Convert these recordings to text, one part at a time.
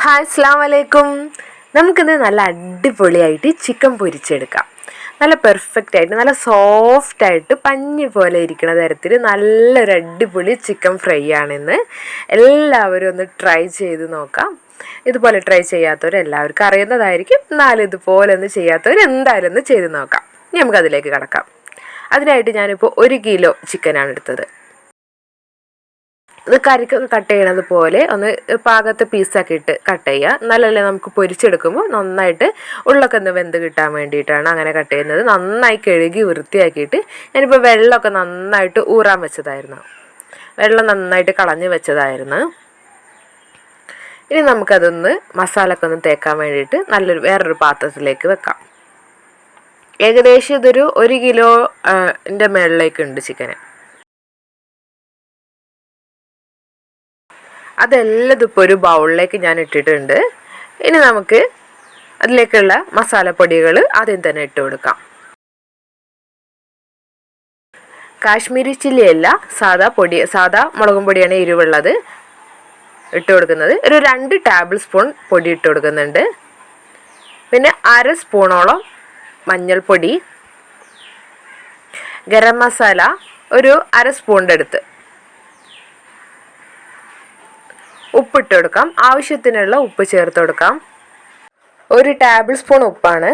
Hi അസ്സലാമു അലൈക്കും. നമുക്കിന്ന് നല്ല അടിപൊളിയായിട്ട് ചിക്കൻ പൊരിച്ചെടുക്കാം. നല്ല പെർഫെക്റ്റ് ആയിട്ട് നല്ല സോഫ്റ്റായിട്ട് പഞ്ഞി പോലെ ഇരിക്കുന്ന തരത്തിൽ നല്ലൊരു അടിപൊളി ചിക്കൻ ഫ്രൈ ആണിന്ന്. എല്ലാവരും ഒന്ന് ട്രൈ ചെയ്ത് നോക്കാം. ഇതുപോലെ ട്രൈ ചെയ്യാത്തവർ എല്ലാവർക്കും അറിയുന്നതായിരിക്കും. എന്നാലും ഇതുപോലെ ഒന്ന് ചെയ്യാത്തവർ എന്തായാലും ഒന്ന് ചെയ്ത് നോക്കാം. ഇനി നമുക്കതിലേക്ക് കടക്കാം. അതിനായിട്ട് ഞാനിപ്പോൾ 1 കിലോ ചിക്കനാണ് എടുത്തത്. ഇത് കറിക്കൊക്കെ കട്ട് ചെയ്യണത് പോലെ ഒന്ന് പാകത്തെ പീസാക്കിയിട്ട് കട്ട് ചെയ്യുക. എന്നാലല്ലേ നമുക്ക് പൊരിച്ചെടുക്കുമ്പോൾ നന്നായിട്ട് ഉള്ളൊക്കെ ഒന്ന് വെന്ത് കിട്ടാൻ വേണ്ടിയിട്ടാണ് അങ്ങനെ കട്ട് ചെയ്യുന്നത്. നന്നായി കഴുകി വൃത്തിയാക്കിയിട്ട് ഞാനിപ്പോൾ വെള്ളമൊക്കെ നന്നായിട്ട് ഊറാൻ വെച്ചതായിരുന്നു. വെള്ളം നന്നായിട്ട് കളഞ്ഞ് വെച്ചതായിരുന്നു. ഇനി നമുക്കതൊന്ന് മസാലയൊക്കെ ഒന്ന് തേക്കാൻ വേണ്ടിയിട്ട് വേറൊരു പാത്രത്തിലേക്ക് വെക്കാം. ഏകദേശം ഇതൊരു 1 കിലോൻ്റെ മുകളിലേക്കുണ്ട് ചിക്കന്. അതെല്ലാം ഇതിപ്പോൾ ഒരു ബൗളിലേക്ക് ഞാൻ ഇട്ടിട്ടുണ്ട്. ഇനി നമുക്ക് അതിലേക്കുള്ള മസാലപ്പൊടികൾ ആദ്യം തന്നെ ഇട്ട് കൊടുക്കാം. കാശ്മീരി ചില്ലിയല്ല, സാദാ മുളകും പൊടിയാണ് എരിവുള്ളത് ഇട്ട് കൊടുക്കുന്നത്. ഒരു 2 ടേബിൾ സ്പൂൺ പൊടി ഇട്ട് കൊടുക്കുന്നുണ്ട്. പിന്നെ 1/2 സ്പൂണോളം മഞ്ഞൾപ്പൊടി, ഗരം മസാല ഒരു 1/2 സ്പൂണിൻ്റെ അടുത്ത്, ഉപ്പിട്ട് കൊടുക്കാം. ആവശ്യത്തിനുള്ള ഉപ്പ് ചേർത്ത് കൊടുക്കാം. 1 ടേബിൾ സ്പൂൺ ഉപ്പാണ്.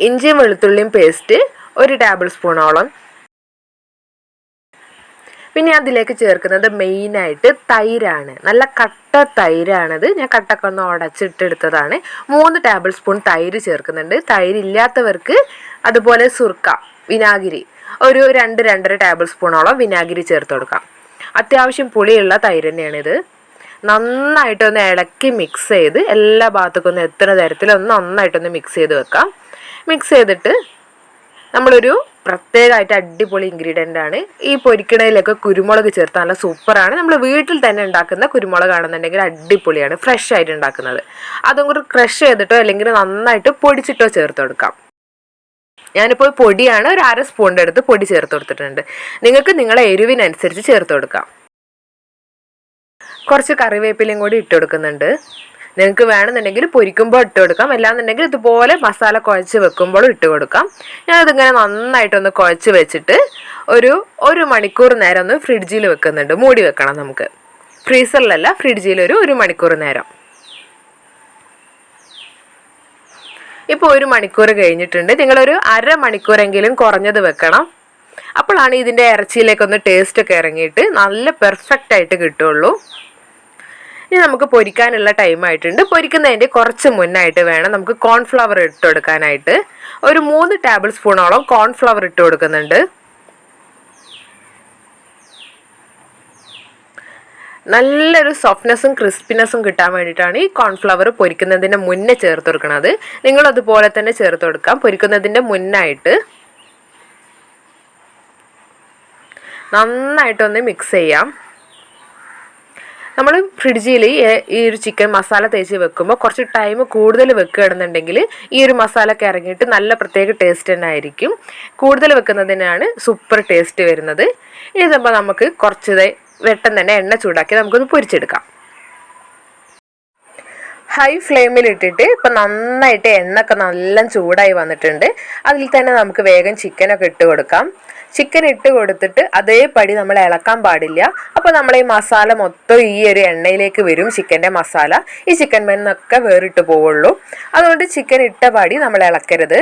ഇഞ്ചിയും വെളുത്തുള്ളിയും പേസ്റ്റ് 1 ടേബിൾ സ്പൂണോളം. പിന്നെ അതിലേക്ക് ചേർക്കുന്നത് മെയിനായിട്ട് തൈരാണ്. നല്ല കട്ട തൈരാണത്. ഞാൻ കട്ടൊക്കെ ഒന്ന് ഉടച്ചിട്ടെടുത്തതാണ്. 3 ടേബിൾ സ്പൂൺ തൈര് ചേർക്കുന്നുണ്ട്. തൈരില്ലാത്തവർക്ക് അതുപോലെ സുർക്ക, വിനാഗിരി ഒരു 2-2.5 ടേബിൾ സ്പൂണോളം വിനാഗിരി ചേർത്ത് കൊടുക്കാം. അത്യാവശ്യം പുളിയുള്ള തൈര് തന്നെയാണിത്. നന്നായിട്ടൊന്ന് ഇളക്കി മിക്സ് ചെയ്ത് എല്ലാ ഭാഗത്തേക്കൊന്ന് എത്തുന്ന തരത്തിലൊന്ന് നന്നായിട്ടൊന്ന് മിക്സ് ചെയ്ത് വെക്കാം. മിക്സ് ചെയ്തിട്ട് നമ്മളൊരു പ്രത്യേകമായിട്ട് അടിപൊളി ഇൻഗ്രീഡിയൻ്റ് ആണ്. ഈ പൊരിക്കണയിലൊക്കെ കുരുമുളക് ചേർത്ത് നല്ല സൂപ്പറാണ്. നമ്മൾ വീട്ടിൽ തന്നെ ഉണ്ടാക്കുന്ന കുരുമുളകാണെന്നുണ്ടെങ്കിൽ അടിപൊളിയാണ്, ഫ്രഷ് ആയിട്ട് ഉണ്ടാക്കുന്നത്. അതും കൂടി ക്രഷ് ചെയ്തിട്ടോ അല്ലെങ്കിൽ നന്നായിട്ട് പൊടിച്ചിട്ടോ ചേർത്ത് കൊടുക്കാം. ഞാനിപ്പോൾ പൊടിയാണ് ഒരു 1/2 സ്പൂണിൻ്റെ അടുത്ത് പൊടി ചേർത്ത് കൊടുത്തിട്ടുണ്ട്. നിങ്ങൾക്ക് നിങ്ങളെ എരിവിനനുസരിച്ച് ചേർത്ത് കൊടുക്കാം. കുറച്ച് കറിവേപ്പിലയും കൂടി ഇട്ട് കൊടുക്കുന്നുണ്ട്. നിങ്ങൾക്ക് വേണമെന്നുണ്ടെങ്കിൽ പൊരിക്കുമ്പോൾ ഇട്ട് കൊടുക്കാം, അല്ലാന്നുണ്ടെങ്കിൽ ഇതുപോലെ മസാല കുഴച്ച് വെക്കുമ്പോഴും ഇട്ട് കൊടുക്കാം. ഞാനതിങ്ങനെ നന്നായിട്ടൊന്ന് കുഴച്ച് വെച്ചിട്ട് ഒരു മണിക്കൂർ നേരം ഒന്ന് ഫ്രിഡ്ജിൽ വെക്കുന്നുണ്ട്. മൂടി വെക്കണം നമുക്ക്. ഫ്രീസറിലല്ല, ഫ്രിഡ്ജിൽ ഒരു 1 മണിക്കൂർ നേരം. ഇപ്പോൾ 1 മണിക്കൂർ കഴിഞ്ഞിട്ടുണ്ട്. നിങ്ങളൊരു 1/2 മണിക്കൂറെങ്കിലും കുറഞ്ഞത് വെക്കണം. അപ്പോഴാണ് ഇതിൻ്റെ ഇറച്ചിയിലേക്കൊന്ന് ടേസ്റ്റൊക്കെ ഇറങ്ങിയിട്ട് നല്ല പെർഫെക്റ്റ് ആയിട്ട് കിട്ടുള്ളൂ. ഇനി നമുക്ക് പൊരിക്കാനുള്ള ടൈമായിട്ടുണ്ട്. പൊരിക്കുന്നതിൻ്റെ കുറച്ച് മുന്നായിട്ട് വേണം നമുക്ക് കോൺഫ്ലവർ ഇട്ട് കൊടുക്കാനായിട്ട്. ഒരു 3 ടേബിൾ സ്പൂണോളം കോൺഫ്ലവർ ഇട്ട് കൊടുക്കുന്നുണ്ട്. നല്ലൊരു സോഫ്റ്റ്നെസ്സും ക്രിസ്പിനെസ്സും കിട്ടാൻ വേണ്ടിയിട്ടാണ് ഈ കോൺഫ്ലവർ പൊരിക്കുന്നതിൻ്റെ മുന്നേ ചേർത്ത് കൊടുക്കുന്നത്. നിങ്ങളതുപോലെ തന്നെ ചേർത്ത് കൊടുക്കാം. പൊരിക്കുന്നതിൻ്റെ മുന്നായിട്ട് നന്നായിട്ടൊന്ന് മിക്സ് ചെയ്യാം. നമ്മൾ ഫ്രിഡ്ജിൽ ഈ ഒരു ചിക്കൻ മസാല തേച്ച് വെക്കുമ്പോൾ കുറച്ച് ടൈം കൂടുതൽ വെക്കുകയാണെന്നുണ്ടെങ്കിൽ ഈ ഒരു മസാലയൊക്കെ ഇറങ്ങിയിട്ട് നല്ല പ്രത്യേക ടേസ്റ്റ് തന്നെ ആയിരിക്കും. കൂടുതൽ വെക്കുന്നതിനാണ് സൂപ്പർ ടേസ്റ്റ് വരുന്നത്. ഇതുമ്പോൾ നമുക്ക് കുറച്ച് വെട്ടം തന്നെ എണ്ണ ചൂടാക്കി നമുക്കൊന്ന് പൊരിച്ചെടുക്കാം. ഹൈ ഫ്ലെയിമിലിട്ടിട്ട് ഇപ്പം നന്നായിട്ട് എണ്ണയൊക്കെ നല്ല ചൂടായി വന്നിട്ടുണ്ട്. അതിൽ തന്നെ നമുക്ക് വേഗം ചിക്കനൊക്കെ ഇട്ട് കൊടുക്കാം. ചിക്കൻ ഇട്ട് കൊടുത്തിട്ട് അതേപടി നമ്മൾ ഇളക്കാൻ പാടില്ല. അപ്പോൾ നമ്മൾ ഈ മസാല മൊത്തം ഈ ഒരു എണ്ണയിലേക്ക് വരും. ചിക്കൻ്റെ മസാല ഈ ചിക്കൻ മെന്നൊക്കെ വേറിട്ട് പോവുള്ളൂ. അതുകൊണ്ട് ചിക്കൻ ഇട്ട പാടി നമ്മൾ ഇളക്കരുത്.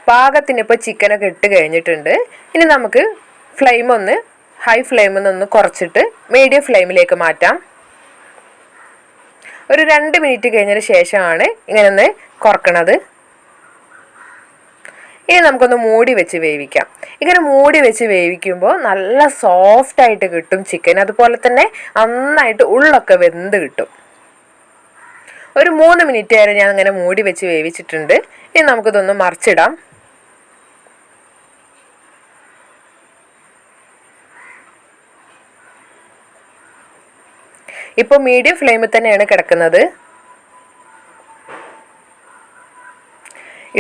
പാകത്തിന് ഇപ്പോൾ ചിക്കനൊക്കെ ഇട്ട് കഴിഞ്ഞിട്ടുണ്ട്. ഇനി നമുക്ക് ഹൈ ഫ്ലെയിമിൽ നിന്ന് കുറച്ചിട്ട് മീഡിയം ഫ്ലെയിമിലേക്ക് മാറ്റാം. ഒരു 2 മിനിറ്റ് കഴിഞ്ഞതിന് ശേഷമാണ് ഇങ്ങനെ ഒന്ന് കുറക്കണത്. ഇനി നമുക്കൊന്ന് മൂടി വെച്ച് വേവിക്കാം. ഇങ്ങനെ മൂടി വെച്ച് വേവിക്കുമ്പോൾ നല്ല സോഫ്റ്റായിട്ട് കിട്ടും ചിക്കൻ. അതുപോലെ തന്നെ നന്നായിട്ട് ഉള്ളൊക്കെ വെന്ത് കിട്ടും. ഒരു 3 മിനിറ്റ് വരെ ഞാൻ ഇങ്ങനെ മൂടി വെച്ച് വേവിച്ചിട്ടുണ്ട്. ഇനി നമുക്കിതൊന്ന് മറിച്ചിടാം. ഇപ്പോൾ മീഡിയം ഫ്ലെയിമിൽ തന്നെയാണ് കിടക്കുന്നത്.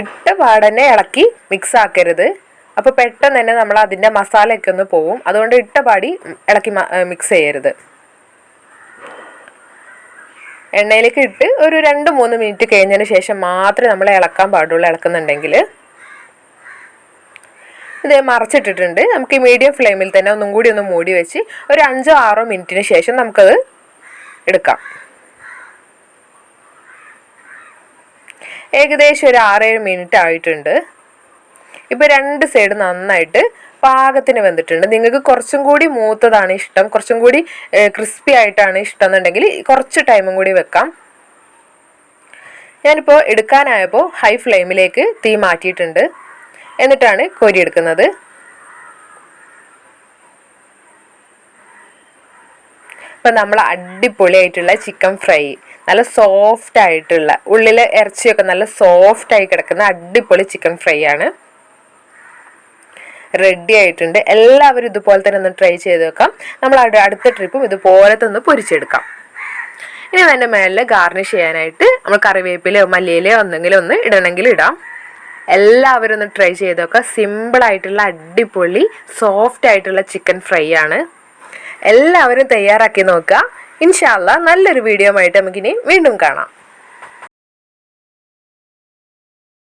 ഇട്ട പാടന്നെ ഇളക്കി മിക്സ് ആക്കരുത്. അപ്പോൾ പെട്ടെന്ന് തന്നെ നമ്മൾ അതിൻ്റെ മസാലയൊക്കെ ഒന്ന് പോവും. അതുകൊണ്ട് ഇട്ട പാടി ഇളക്കി മിക്സ് ചെയ്യരുത്. എണ്ണയിലേക്ക് ഇട്ട് ഒരു 2-3 മിനിറ്റ് കഴിഞ്ഞതിന് ശേഷം മാത്രമേ നമ്മൾ ഇളക്കാൻ പാടുള്ളൂ. ഇളക്കുന്നുണ്ടെങ്കിൽ ഇത് മറച്ചിട്ടിട്ടുണ്ട്. നമുക്ക് ഈ മീഡിയം ഫ്ലെയിമിൽ തന്നെ ഒന്നും കൂടി ഒന്ന് മൂടി വെച്ച് ഒരു 5-6 മിനിറ്റിന് ശേഷം നമുക്കത് എടുക്കാം. ഏകദേശം ഒരു 6-7 മിനിറ്റ് ആയിട്ടുണ്ട്. ഇപ്പോൾ 2 സൈഡ് നന്നായിട്ട് പാകത്തിന് വെന്തിട്ടുണ്ട്. നിങ്ങൾക്ക് കുറച്ചും കൂടി മൂത്തതാണ് ഇഷ്ടം, കുറച്ചും കൂടി ക്രിസ്പി ആയിട്ടാണ് ഇഷ്ടം എന്നുണ്ടെങ്കിൽ കുറച്ച് ടൈമും കൂടി വെക്കാം. ഞാനിപ്പോൾ എടുക്കാനായപ്പോൾ ഹൈ ഫ്ലെയിമിലേക്ക് തീ മാറ്റിയിട്ടുണ്ട്. എന്നിട്ടാണ് കോരിയെടുക്കുന്നത്. ഇപ്പം നമ്മൾ അടിപൊളിയായിട്ടുള്ള ചിക്കൻ ഫ്രൈ, നല്ല സോഫ്റ്റ് ആയിട്ടുള്ള, ഉള്ളിലെ ഇറച്ചിയൊക്കെ നല്ല സോഫ്റ്റായി കിടക്കുന്ന അടിപൊളി ചിക്കൻ ഫ്രൈ ആണ് റെഡി ആയിട്ടുണ്ട്. എല്ലാവരും ഇതുപോലെ തന്നെ ഒന്ന് ട്രൈ ചെയ്ത് വെക്കാം. നമ്മൾ അടുത്ത ട്രിപ്പും ഇതുപോലത്തെ ഒന്ന് പൊരിച്ചെടുക്കാം. ഇനി അതിൻ്റെ മേലിൽ ഗാർണിഷ് ചെയ്യാനായിട്ട് നമ്മൾ കറിവേപ്പിലയോ മല്ലിയിലയോ എന്തെങ്കിലും ഒന്ന് ഇടണമെങ്കിൽ ഇടാം. എല്ലാവരും ഒന്ന് ട്രൈ ചെയ്ത് നോക്കാം. സിമ്പിളായിട്ടുള്ള അടിപൊളി സോഫ്റ്റ് ആയിട്ടുള്ള ചിക്കൻ ഫ്രൈ ആണ്. എല്ലാവരും തയ്യാറാക്കി നോക്കുക. ഇൻഷാ അല്ലാഹ് നല്ലൊരു വീഡിയോ ആയിട്ട് നമുക്കിനി വീണ്ടും കാണാം.